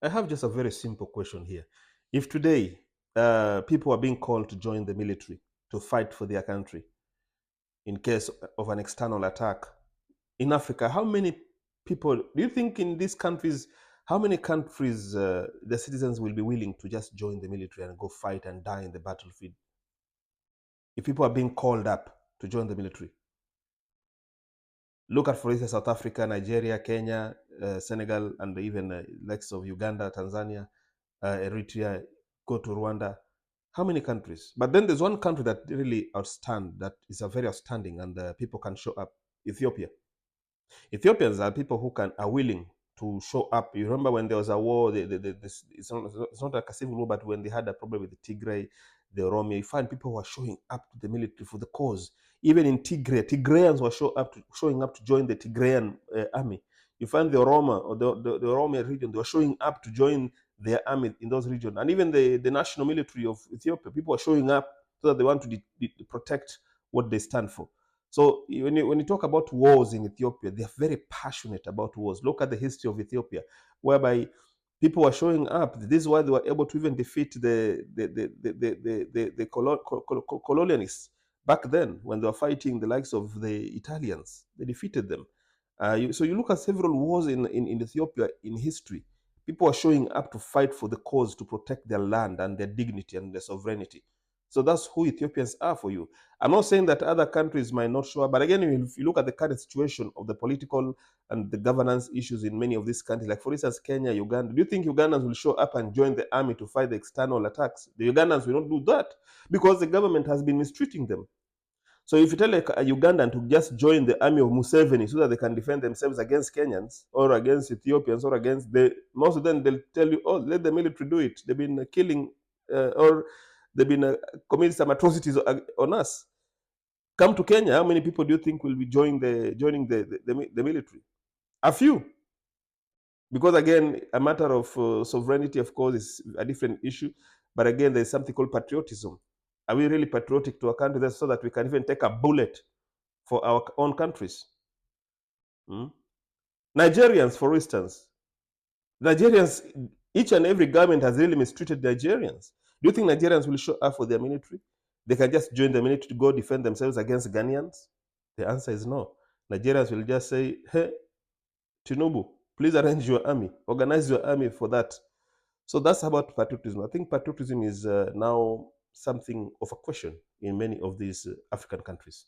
I have just a very simple question here. If today people are being called to join the military to fight for their country in case of an external attack in Africa, how many people do you think in these countries? How many countries the citizens will be willing to just join the military and go fight and die in the battlefield? If people are being called up to join the military, look at, for instance, South Africa, Nigeria, Kenya, Senegal, and even likes of Uganda, Tanzania, Eritrea, go to Rwanda. How many countries? But then there's one country that really outstand, that is a very outstanding, and people can show up. Ethiopia. Ethiopians are people who are willing to show up. You remember when there was a war, it's not like a civil war, but when they had a problem with the Tigray, the Oromia, you find people who are showing up to the military for the cause. Even in Tigray, Tigrayans were showing up to join the Tigrayan army. You find the Oroma or the Oromia region, they were showing up to join their army in those regions. And even the national military of Ethiopia, people are showing up so that they want to protect what they stand for. So when you talk about wars in Ethiopia, they're very passionate about wars. Look at the history of Ethiopia, whereby people were showing up. This is why they were able to even defeat the colonialists back then when they were fighting the likes of the Italians. They defeated them. So you look at several wars in Ethiopia in history. People are showing up to fight for the cause to protect their land and their dignity and their sovereignty. So that's who Ethiopians are for you. I'm not saying that other countries might not show up, but again, if you look at the current situation of the political and the governance issues in many of these countries, like for instance, Kenya, Uganda, do you think Ugandans will show up and join the army to fight the external attacks? The Ugandans will not do that because the government has been mistreating them. So if you tell a Ugandan to just join the army of Museveni so that they can defend themselves against Kenyans or against Ethiopians or against most of them, they'll tell you, oh, let the military do it. They've been killing or they've been committing some atrocities on us. Come to Kenya, how many people do you think will be joining the military? A few. Because again, a matter of sovereignty, of course, is a different issue. But again, there's something called patriotism. Are we really patriotic to our country so that we can even take a bullet for our own countries? Hmm? Nigerians, for instance, Nigerians, each and every government has really mistreated Nigerians. Do you think Nigerians will show up for their military? They can just join the military to go defend themselves against Ghanaians? The answer is no. Nigerians will just say, hey, Tinubu, please arrange your army, organize your army for that. So that's about patriotism. I think patriotism is now something of a question in many of these African countries.